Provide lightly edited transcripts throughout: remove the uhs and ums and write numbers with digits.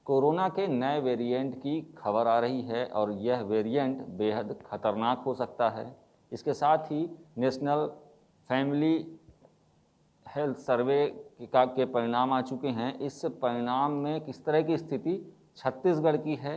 Corona के नए variant की खबर आ रही है और यह वेरिएंट बेहद खतरनाक हो सकता है। इसके साथ ही नेशनल फैमिली हेल्थ सर्वे के परिणाम आ चुके हैं। इस परिणाम में किस तरह की स्थिति छत्तीसगढ़ की है?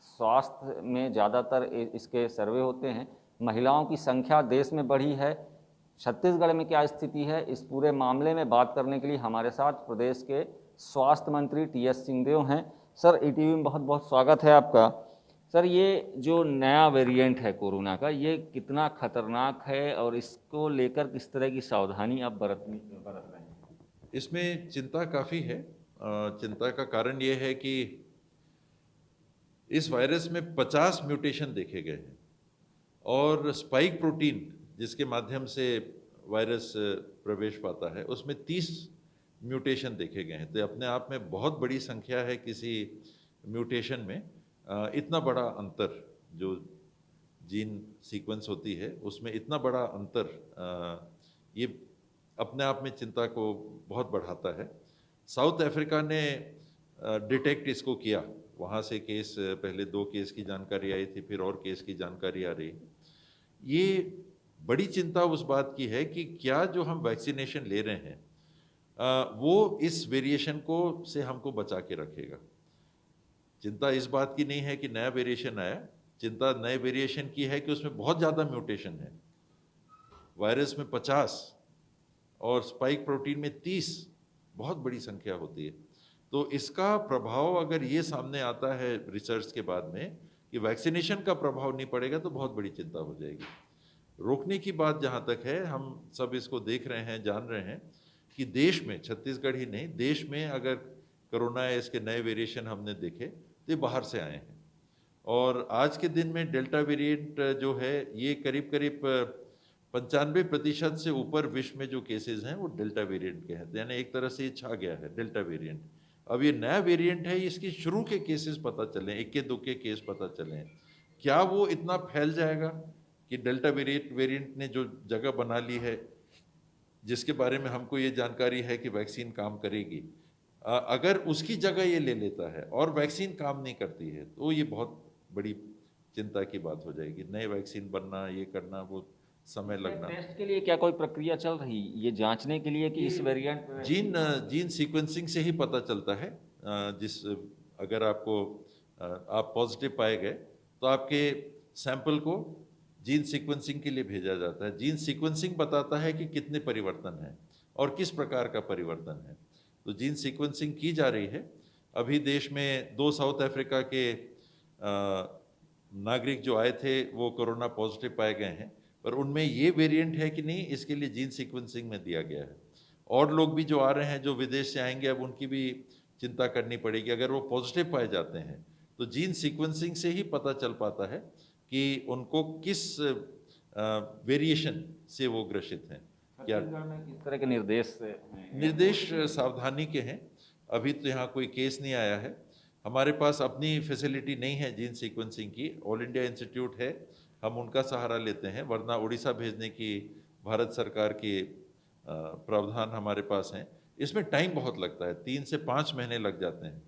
स्वास्थ्य में ज़्यादातर इसके सर्वे होते हैं। महिलाओं की संख्या देश में बढ़ी है, छत्तीसगढ़ में क्या स्थिति है, इस पूरे मामले में बात करने के लिए हमारे साथ प्रदेश के स्वास्थ्य मंत्री टी.एस. सिंहदेव हैं। सर, ईटीवी में बहुत बहुत स्वागत है आपका। सर, ये जो नया वेरिएंट है कोरोना का, ये कितना खतरनाक है और इसको लेकर किस तरह की सावधानी आप बरत रहे हैं? इसमें चिंता काफ़ी है। चिंता का कारण ये है कि इस वायरस में 50 म्यूटेशन देखे गए हैं और स्पाइक प्रोटीन जिसके माध्यम से वायरस प्रवेश पाता है उसमें 30 म्यूटेशन देखे गए हैं। तो अपने आप में बहुत बड़ी संख्या है किसी म्यूटेशन में। इतना बड़ा अंतर जो जीन सीक्वेंस होती है उसमें इतना बड़ा अंतर ये अपने आप में चिंता को बहुत बढ़ाता है। साउथ अफ्रीका ने डिटेक्ट इसको किया, वहाँ से केस पहले 2 केस की जानकारी आई थी, फिर और केस की जानकारी आ रही है। ये बड़ी चिंता उस बात की है कि क्या जो हम वैक्सीनेशन ले रहे हैं वो इस वेरिएशन को से हमको बचा के रखेगा। चिंता इस बात की नहीं है कि नया वेरिएशन आया, चिंता नए वेरिएशन की है कि उसमें बहुत ज़्यादा म्यूटेशन है। वायरस में 50 और स्पाइक प्रोटीन में 30 बहुत बड़ी संख्या होती है। तो इसका प्रभाव अगर ये सामने आता है रिसर्च के बाद में कि वैक्सीनेशन का प्रभाव नहीं पड़ेगा तो बहुत बड़ी चिंता हो जाएगी। रोकने की बात जहाँ तक है, हम सब इसको देख रहे हैं, जान रहे हैं कि देश में, छत्तीसगढ़ ही नहीं, देश में अगर कोरोना या इसके नए वेरिएशन हमने देखे तो ये बाहर से आए हैं। और आज के दिन में डेल्टा वेरिएंट जो है ये करीब करीब 95% से ऊपर विश्व में जो केसेस हैं वो डेल्टा वेरिएंट के हैं। यानी एक तरह से ये छा गया है डेल्टा वेरिएंट। अब ये नया वेरिएंट है, इसकी शुरू के केसेस पता चले, इक्के दुक्के केस पता चले, क्या वो इतना फैल जाएगा कि डेल्टा वेरिएंट ने जो जगह बना ली है, जिसके बारे में हमको ये जानकारी है कि वैक्सीन काम करेगी, अगर उसकी जगह ये ले लेता है और वैक्सीन काम नहीं करती है तो ये बहुत बड़ी चिंता की बात हो जाएगी। नए वैक्सीन बनना, ये करना, वो समय लगना। टेस्ट के लिए क्या कोई प्रक्रिया चल रही, ये जांचने के लिए कि इस वेरिएंट जीन सीक्वेंसिंग से ही पता चलता है। जिस अगर आपको आप पॉजिटिव पाए गए तो आपके सैंपल को जीन सीक्वेंसिंग के लिए भेजा जाता है। जीन सीक्वेंसिंग बताता है कि कितने परिवर्तन हैं और किस प्रकार का परिवर्तन है। तो जीन सीक्वेंसिंग की जा रही है। अभी देश में 2 साउथ अफ्रीका के नागरिक जो आए थे वो कोरोना पॉजिटिव पाए गए हैं, पर उनमें ये वेरिएंट है कि नहीं इसके लिए जीन सीक्वेंसिंग में दिया गया है। और लोग भी जो आ रहे हैं, जो विदेश से आएंगे, अब उनकी भी चिंता करनी पड़ेगी। अगर वो पॉजिटिव पाए जाते हैं तो जीन सीक्वेंसिंग से ही पता चल पाता है कि उनको किस वेरिएशन से वो ग्रसित हैं। क्या किस तरह के निर्देश निर्देश सावधानी के हैं। अभी तो यहाँ कोई केस नहीं आया है। हमारे पास अपनी फैसिलिटी नहीं है जीन सीक्वेंसिंग की, ऑल इंडिया इंस्टीट्यूट है, हम उनका सहारा लेते हैं, वरना उड़ीसा भेजने की भारत सरकार की प्रावधान हमारे पास हैं। इसमें टाइम बहुत लगता है, 3 से 5 महीने लग जाते हैं,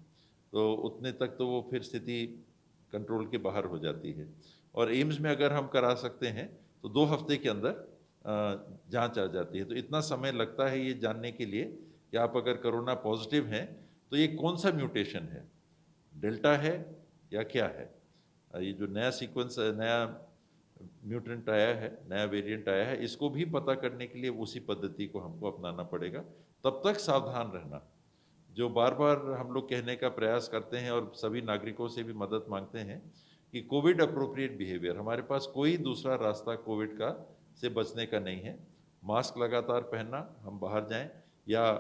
तो उतने तक तो वो फिर स्थिति कंट्रोल के बाहर हो जाती है। और एम्स में अगर हम करा सकते हैं तो 2 हफ्ते के अंदर जांच आ जाती है। तो इतना समय लगता है ये जानने के लिए कि आप अगर कोरोना पॉजिटिव हैं तो ये कौन सा म्यूटेशन है, डेल्टा है या क्या है। ये जो नया सीक्वेंस, नया म्यूटेंट आया है, नया वेरिएंट आया है, इसको भी पता करने के लिए उसी पद्धति को हमको अपनाना पड़ेगा। तब तक सावधान रहना, जो बार बार हम लोग कहने का प्रयास करते हैं और सभी नागरिकों से भी मदद मांगते हैं कि कोविड अप्रोप्रिएट बिहेवियर, हमारे पास कोई दूसरा रास्ता कोविड का से बचने का नहीं है। मास्क लगातार पहनना, हम बाहर जाएं या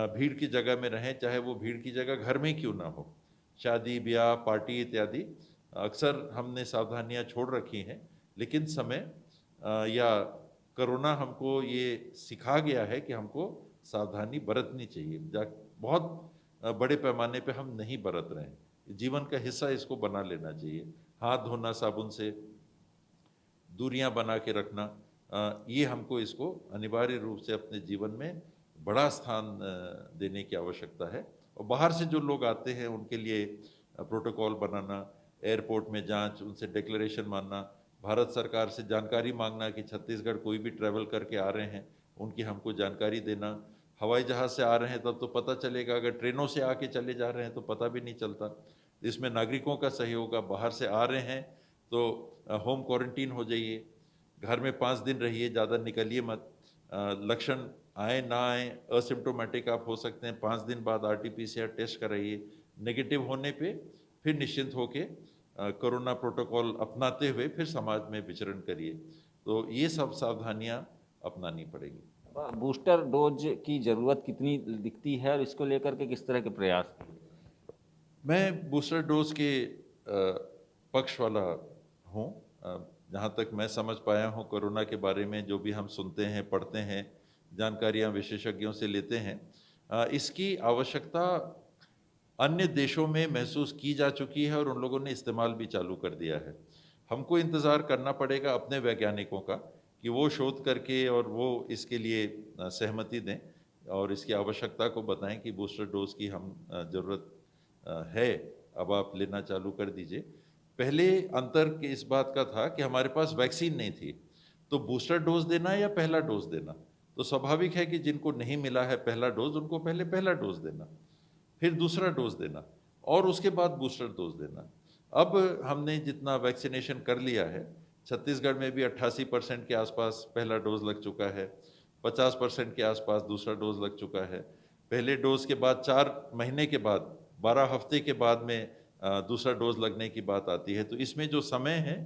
भीड़ की जगह में रहें, चाहे वो भीड़ की जगह घर में क्यों ना हो, शादी ब्याह पार्टी इत्यादि, अक्सर हमने सावधानियां छोड़ रखी हैं, लेकिन समय या कोरोना हमको ये सिखा गया है कि हमको सावधानी बरतनी चाहिए। बहुत बड़े पैमाने पे हम नहीं बरत रहे हैं, जीवन का हिस्सा इसको बना लेना चाहिए। हाथ धोना साबुन से, दूरियां बना के रखना, ये हमको इसको अनिवार्य रूप से अपने जीवन में बड़ा स्थान देने की आवश्यकता है और बाहर से जो लोग आते हैं उनके लिए प्रोटोकॉल बनाना, एयरपोर्ट में जांच, उनसे डिक्लेरेशन मांगना, भारत सरकार से जानकारी मांगना कि छत्तीसगढ़ कोई भी ट्रैवल करके आ रहे हैं उनकी हमको जानकारी देना। हवाई जहाज़ से आ रहे हैं तब तो पता चलेगा, अगर ट्रेनों से आके चले जा रहे हैं तो पता भी नहीं चलता। इसमें नागरिकों का सहयोग, आप बाहर से आ रहे हैं तो होम क्वारंटीन हो जाइए, घर में 5 दिन रहिए, ज़्यादा निकलिए मत। लक्षण आए ना आए, असिम्प्टोमेटिक आप हो सकते हैं, 5 दिन बाद RT-PCR टेस्ट कराइए, नेगेटिव होने पे फिर निश्चिंत होके कोरोना प्रोटोकॉल अपनाते हुए फिर समाज में विचरण करिए। तो ये सब सावधानियां अपनानी पड़ेगी। बूस्टर डोज की ज़रूरत कितनी दिखती है और इसको लेकर के किस तरह के प्रयास? मैं बूस्टर डोज के पक्ष वाला हूँ। जहाँ तक मैं समझ पाया हूँ कोरोना के बारे में, जो भी हम सुनते हैं, पढ़ते हैं, जानकारियाँ विशेषज्ञों से लेते हैं, इसकी आवश्यकता अन्य देशों में महसूस की जा चुकी है और उन लोगों ने इस्तेमाल भी चालू कर दिया है। हमको इंतज़ार करना पड़ेगा अपने वैज्ञानिकों का कि वो शोध करके और वो इसके लिए सहमति दें और इसकी आवश्यकता को बताएं कि बूस्टर डोज की हम ज़रूरत है, अब आप लेना चालू कर दीजिए। पहले अंतर के इस बात का था कि हमारे पास वैक्सीन नहीं थी, तो बूस्टर डोज देना या पहला डोज देना, तो स्वाभाविक है कि जिनको नहीं मिला है पहला डोज, उनको पहले पहला डोज देना, फिर दूसरा डोज देना और उसके बाद बूस्टर डोज देना। अब हमने जितना वैक्सीनेशन कर लिया है, छत्तीसगढ़ में भी 88% के आसपास पहला डोज लग चुका है, 50% के आसपास दूसरा डोज लग चुका है। पहले डोज के बाद 4 महीने के बाद, 12 हफ्ते के बाद में दूसरा डोज लगने की बात आती है। तो इसमें जो समय है,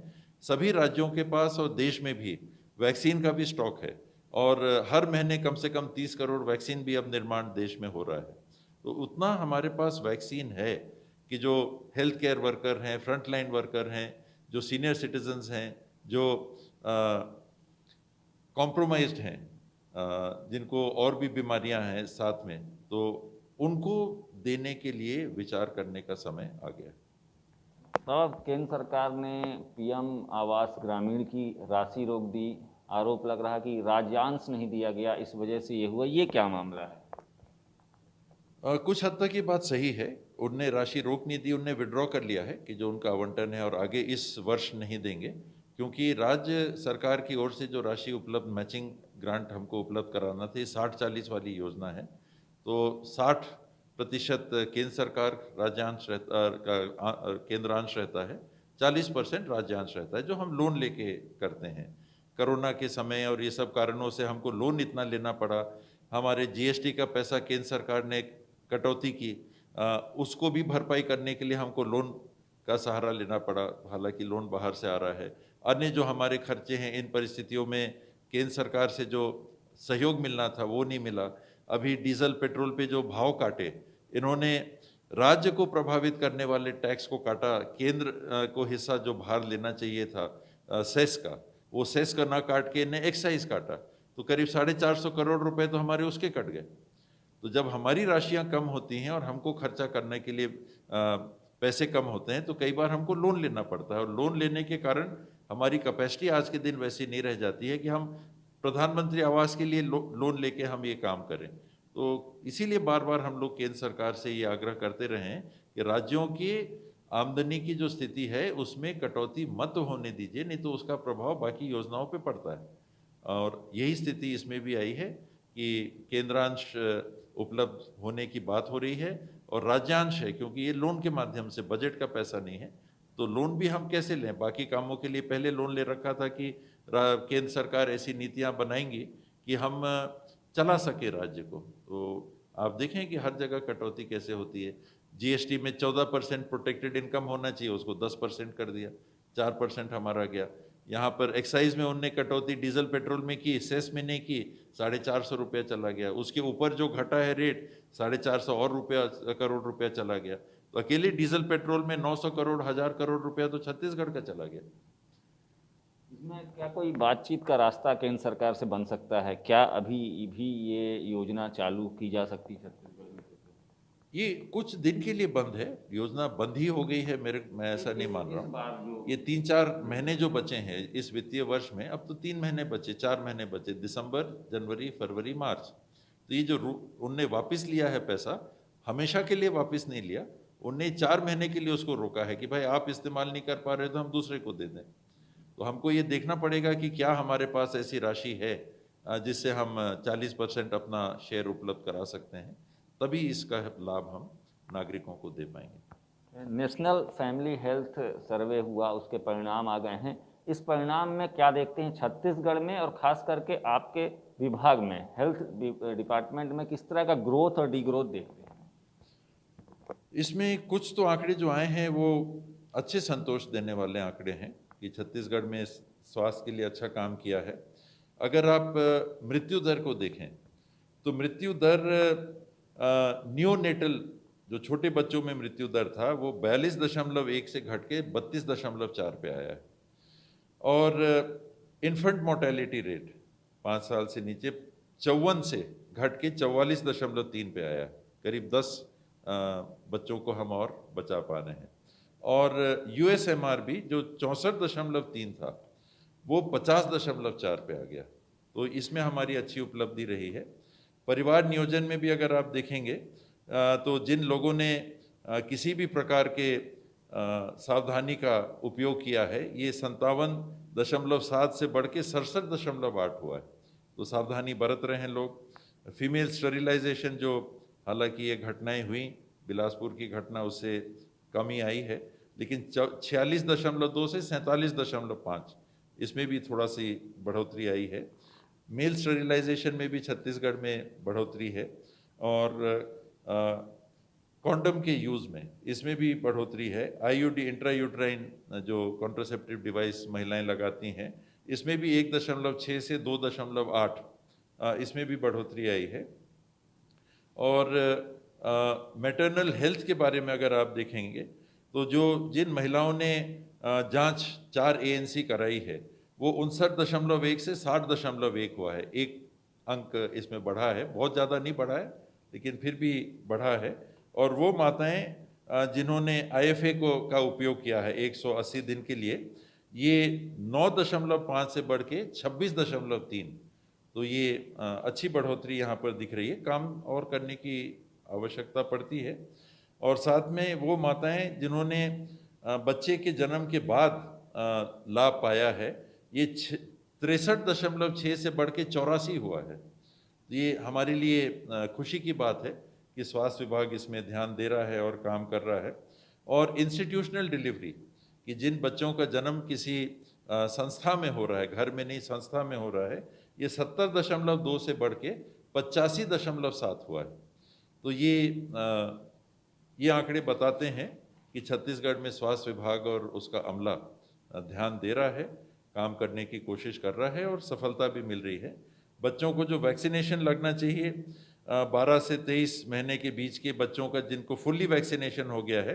सभी राज्यों के पास और देश में भी वैक्सीन का भी स्टॉक है और हर महीने कम से कम 30 करोड़ वैक्सीन भी अब निर्माण देश में हो रहा है। तो उतना हमारे पास वैक्सीन है कि जो हेल्थ केयर वर्कर हैं, फ्रंट लाइन वर्कर हैं, जो सीनियर सिटीजन्स हैं, जो कॉम्प्रोमाइज्ड हैं, जिनको और भी बीमारियां हैं साथ में, तो उनको देने के लिए विचार करने का समय आ गया। साहब, केंद्र सरकार ने PM आवास ग्रामीण की राशि रोक दी। आरोप लग रहा कि राज्यांश नहीं दिया गया, इस वजह से ये हुआ। ये क्या मामला है? कुछ हद तक ये बात सही है। उनने राशि रोक नहीं दी, उनने विड्रॉ कर लिया है कि जो उनका आवंटन है और आगे इस वर्ष नहीं देंगे, क्योंकि राज्य सरकार की ओर से जो राशि उपलब्ध, मैचिंग ग्रांट हमको उपलब्ध कराना थी, 60-40 वाली योजना है। तो 60% केंद्र सरकार राज्यांश केंद्रांश रहता है, 40% राज्यांश रहता है, जो हम लोन लेके करते हैं। कोरोना के समय और ये सब कारणों से हमको लोन इतना लेना पड़ा। हमारे GST का पैसा केंद्र सरकार ने कटौती की, उसको भी भरपाई करने के लिए हमको लोन का सहारा लेना पड़ा, हालांकि लोन बाहर से आ रहा है। अन्य जो हमारे खर्चे हैं, इन परिस्थितियों में केंद्र सरकार से जो सहयोग मिलना था वो नहीं मिला। अभी डीजल पेट्रोल पे जो भाव काटे, इन्होंने राज्य को प्रभावित करने वाले टैक्स को काटा, केंद्र को हिस्सा जो भार लेना चाहिए था सेस का, वो सेस का ना काट के इन्हें एक्साइज काटा, तो करीब 450 करोड़ रुपए तो हमारे उसके कट गए। तो जब हमारी राशियां कम होती हैं और हमको खर्चा करने के लिए पैसे कम होते हैं, तो कई बार हमको लोन लेना पड़ता है और लोन लेने के कारण हमारी कैपेसिटी आज के दिन वैसी नहीं रह जाती है कि हम प्रधानमंत्री आवास के लिए लोन लेके हम ये काम करें। तो इसीलिए बार बार हम लोग केंद्र सरकार से ये आग्रह करते रहे हैं कि राज्यों की आमदनी की जो स्थिति है उसमें कटौती मत होने दीजिए, नहीं तो उसका प्रभाव बाकी योजनाओं पे पड़ता है। और यही स्थिति इसमें भी आई है कि केंद्रांश उपलब्ध होने की बात हो रही है और राज्यांश है, क्योंकि ये लोन के माध्यम से, बजट का पैसा नहीं है, तो लोन भी हम कैसे लें? बाकी कामों के लिए पहले लोन ले रखा था कि केंद्र सरकार ऐसी नीतियां बनाएंगी कि हम चला सके राज्य को। तो आप देखें कि हर जगह कटौती कैसे होती है। GST में 14% प्रोटेक्टेड इनकम होना चाहिए, उसको 10% कर दिया, 4% हमारा गया। यहाँ पर एक्साइज में उनने कटौती डीजल पेट्रोल में की, सेस में नहीं की, 450 रुपया चला गया। उसके ऊपर जो घटा है रेट, 450 और करोड़ रुपया चला गया। तो अकेले डीजल पेट्रोल में 900 करोड़, 1000 करोड़ रुपया तो छत्तीसगढ़ का चला गया। इसमें क्या कोई बातचीत का रास्ता केंद्र सरकार से बन सकता है? क्या अभी भी ये योजना चालू की जा सकती है? ये कुछ दिन के लिए बंद है, योजना बंद ही हो गई है, मैं ऐसा नहीं मान रहा हूँ। ये 3-4 महीने जो बचे हैं इस वित्तीय वर्ष में, अब तो 3 महीने बचे, 4 महीने बचे, दिसंबर, जनवरी, फरवरी, मार्च। तो ये जो उनने वापस लिया है पैसा, हमेशा के लिए वापस नहीं लिया, उनने 4 महीने के लिए उसको रोका है कि भाई आप इस्तेमाल नहीं कर पा रहे तो हम दूसरे को दे दें। तो हमको ये देखना पड़ेगा कि क्या हमारे पास ऐसी राशि है जिससे हम 40% अपना शेयर उपलब्ध करा सकते हैं, तभी इसका लाभ हम नागरिकों को दे पाएंगे। नेशनल फैमिली हेल्थ सर्वे हुआ, उसके परिणाम आ गए हैं। इस परिणाम में क्या देखते हैं छत्तीसगढ़ में, और ख़ास करके आपके विभाग में हेल्थ डिपार्टमेंट में किस तरह का ग्रोथ और डीग्रोथ देखते हैं? इसमें कुछ तो आंकड़े जो आए हैं वो अच्छे संतोष देने वाले आंकड़े हैं कि छत्तीसगढ़ में स्वास्थ्य के लिए अच्छा काम किया है। अगर आप मृत्यु दर को देखें तो मृत्यु दर नियोनेटल जो छोटे बच्चों में मृत्यु दर था वो 42.1 से घट के 32.4 पे आया है। और इन्फेंट मोर्टेलिटी रेट 5 साल से नीचे 54 से घट के 44.3 पे आया, करीब 10 बच्चों को हम और बचा पा रहे हैं। और USMR भी जो 64.3 था वो 50.4 पे आ गया, तो इसमें हमारी अच्छी उपलब्धि रही है। परिवार नियोजन में भी अगर आप देखेंगे तो जिन लोगों ने किसी भी प्रकार के सावधानी का उपयोग किया है, ये 57.7 से बढ़ के 67.8 हुआ है, तो सावधानी बरत रहे हैं लोग। फीमेल स्टरिलाइजेशन जो हालांकि ये घटनाएं हुई, बिलासपुर की घटना उससे कमी आई है, लेकिन 46.2 से 47.5 इसमें भी थोड़ा सी बढ़ोतरी आई है। मेल स्टरिलाइजेशन में भी छत्तीसगढ़ में बढ़ोतरी है, और कॉन्डम के यूज़ में इसमें भी बढ़ोतरी है। IUD इंट्रायूट्राइन जो कॉन्ट्रासेप्टिव डिवाइस महिलाएं लगाती हैं, इसमें भी 1.6 से 2.8 इसमें भी बढ़ोतरी आई है। और मैटरनल हेल्थ के बारे में अगर आप देखेंगे तो जिन महिलाओं ने जांच 4 ANC कराई है वो 59.1 से 60.1 हुआ है, एक अंक इसमें बढ़ा है, बहुत ज़्यादा नहीं बढ़ा है लेकिन फिर भी बढ़ा है। और वो माताएं जिन्होंने IFA का उपयोग किया है 180 दिन के लिए, ये 9.5 से बढ़ के 26.3, तो ये अच्छी बढ़ोतरी यहाँ पर दिख रही है। काम और करने की आवश्यकता पड़ती है। और साथ में वो माताएं जिन्होंने बच्चे के जन्म के बाद लाभ पाया है, ये 63.6 से बढ़ के 84 हुआ है। ये हमारे लिए खुशी की बात है कि स्वास्थ्य विभाग इसमें ध्यान दे रहा है और काम कर रहा है। और इंस्टीट्यूशनल डिलीवरी कि जिन बच्चों का जन्म किसी संस्था में हो रहा है, घर में नहीं संस्था में हो रहा है, ये 70.2 से बढ़ के 85.7 हुआ है। तो ये आंकड़े बताते हैं कि छत्तीसगढ़ में स्वास्थ्य विभाग और उसका अमला ध्यान दे रहा है, काम करने की कोशिश कर रहा है और सफलता भी मिल रही है। बच्चों को जो वैक्सीनेशन लगना चाहिए 12 से 23 महीने के बीच के बच्चों का जिनको फुल्ली वैक्सीनेशन हो गया है,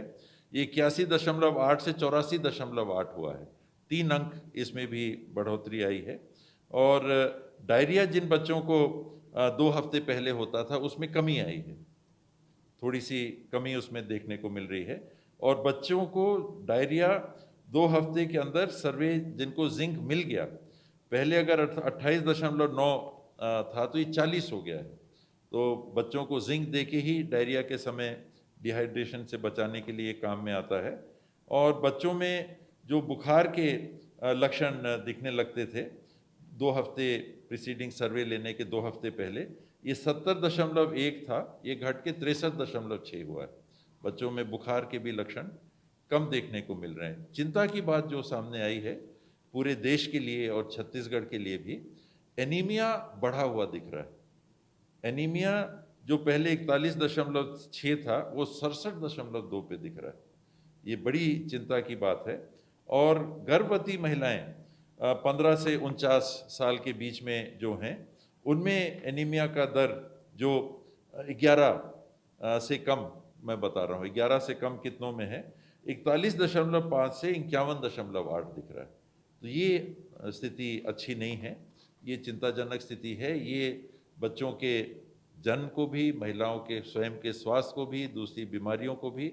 ये 81.8 से 84.8 हुआ है, 3 अंक इसमें भी बढ़ोतरी आई है। और डायरिया जिन बच्चों को 2 हफ्ते पहले होता था उसमें कमी आई है, थोड़ी सी कमी उसमें देखने को मिल रही है। और बच्चों को डायरिया 2 हफ्ते के अंदर सर्वे जिनको जिंक मिल गया, पहले अगर 28.9 था तो ये 40 हो गया है, तो बच्चों को जिंक दे के ही डायरिया के समय डिहाइड्रेशन से बचाने के लिए काम में आता है। और बच्चों में जो बुखार के लक्षण दिखने लगते थे 2 हफ्ते प्रीसीडिंग सर्वे लेने के 2 हफ्ते पहले, ये 70.1 था, ये घट के 63.6 हुआ है। बच्चों में बुखार के भी लक्षण कम देखने को मिल रहे हैं। चिंता की बात जो सामने आई है पूरे देश के लिए और छत्तीसगढ़ के लिए भी, एनीमिया बढ़ा हुआ दिख रहा है। एनीमिया जो पहले 41.6 था वो 67.2 पे दिख रहा है, ये बड़ी चिंता की बात है। और गर्भवती महिलाएं 15 से 49 साल के बीच में जो हैं, उनमें एनीमिया का दर जो 11 से कम, मैं बता रहा हूँ 11 से कम कितनों में है, 41.5 से 51.8 दिख रहा है। तो ये स्थिति अच्छी नहीं है, ये चिंताजनक स्थिति है। ये बच्चों के जन्म को भी, महिलाओं के स्वयं के स्वास्थ्य को भी, दूसरी बीमारियों को भी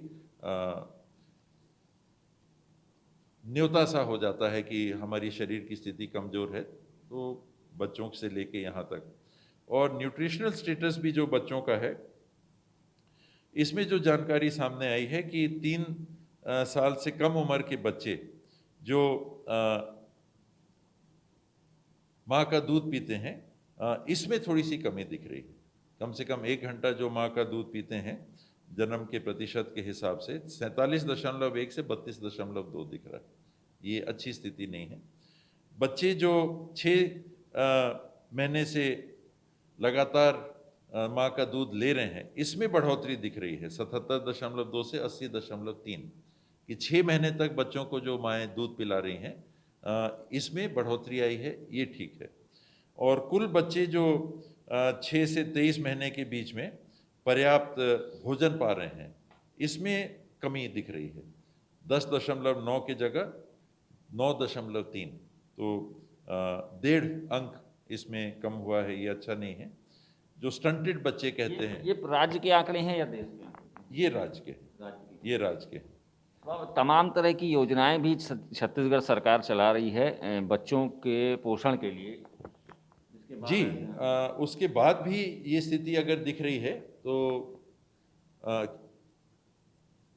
न्योता सा हो जाता है कि हमारी शरीर की स्थिति कमज़ोर है, तो बच्चों से लेके यहाँ तक। और न्यूट्रिशनल स्टेटस भी जो बच्चों का है, इसमें जो जानकारी सामने आई है कि 3 साल से कम उम्र के बच्चे जो माँ का दूध पीते हैं, इसमें थोड़ी सी कमी दिख रही है। कम से कम 1 घंटा जो माँ का दूध पीते हैं जन्म के प्रतिशत के हिसाब से 47.1 से 32.2 दिख रहा है। ये अच्छी स्थिति नहीं है। बच्चे जो 6 महीने से लगातार माँ का दूध ले रहे हैं, इसमें बढ़ोतरी दिख रही है 77.2 से 80.3, कि 6 महीने तक बच्चों को जो माएँ दूध पिला रही हैं, इसमें बढ़ोतरी आई है, ये ठीक है। और कुल बच्चे जो 6 से 23 महीने के बीच में पर्याप्त भोजन पा रहे हैं, इसमें कमी दिख रही है। 10.9 की जगह 9.3, तो 1.5 अंक इसमें कम हुआ है, ये अच्छा नहीं है। जो स्टंटेड बच्चे कहते हैं, ये राज्य के आंकड़े हैं या देश के? ये राज्य के, ये राज्य के। तमाम तरह की योजनाएं भी छत्तीसगढ़ सरकार चला रही है बच्चों के पोषण के लिए। जी, उसके बाद भी ये स्थिति अगर दिख रही है तो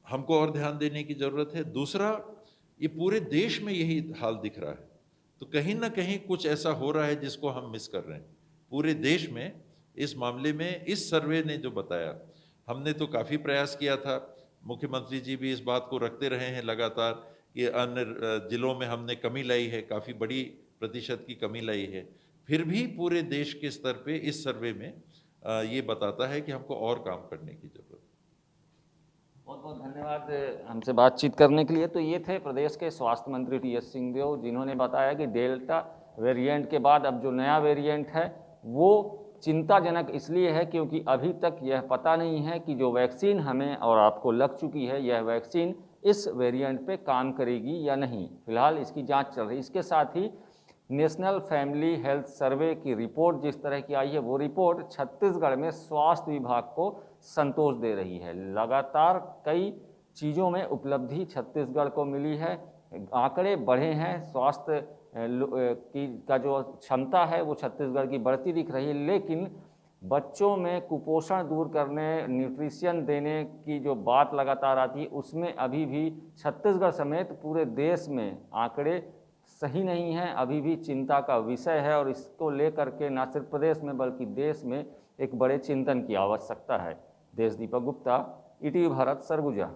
हमको और ध्यान देने की ज़रूरत है। दूसरा, ये पूरे देश में यही हाल दिख रहा है, तो कहीं ना कहीं कुछ ऐसा हो रहा है जिसको हम मिस कर रहे हैं। पूरे देश में इस मामले में इस सर्वे ने जो बताया, हमने तो काफ़ी प्रयास किया था, मुख्यमंत्री जी भी इस बात को रखते रहे हैं लगातार कि अन्य जिलों में हमने कमी लाई है, काफ़ी बड़ी प्रतिशत की कमी लाई है, फिर भी पूरे देश के स्तर पे इस सर्वे में ये बताता है कि हमको और काम करने की ज़रूरत है। बहुत बहुत धन्यवाद हमसे बातचीत करने के लिए। तो ये थे प्रदेश के स्वास्थ्य मंत्री टी.एस. सिंहदेव, जिन्होंने बताया कि डेल्टा वेरिएंट के बाद अब जो नया वेरिएंट है वो चिंताजनक इसलिए है क्योंकि अभी तक यह पता नहीं है कि जो वैक्सीन हमें और आपको लग चुकी है, यह वैक्सीन इस वेरिएंट पे काम करेगी या नहीं। फिलहाल इसकी जांच चल रही है। इसके साथ ही नेशनल फैमिली हेल्थ सर्वे की रिपोर्ट जिस तरह की आई है, वो रिपोर्ट छत्तीसगढ़ में स्वास्थ्य विभाग को संतोष दे रही है। लगातार कई चीज़ों में उपलब्धि छत्तीसगढ़ को मिली है, आंकड़े बढ़े हैं, स्वास्थ्य का जो क्षमता है वो छत्तीसगढ़ की बढ़ती दिख रही है। लेकिन बच्चों में कुपोषण दूर करने, न्यूट्रिशन देने की जो बात लगातार आती है, उसमें अभी भी छत्तीसगढ़ समेत पूरे देश में आंकड़े सही नहीं है, अभी भी चिंता का विषय है। और इसको लेकर के न सिर्फ प्रदेश में बल्कि देश में एक बड़े चिंतन की आवश्यकता है। देश दीपक गुप्ता, ईटीवी भारत, सरगुजा।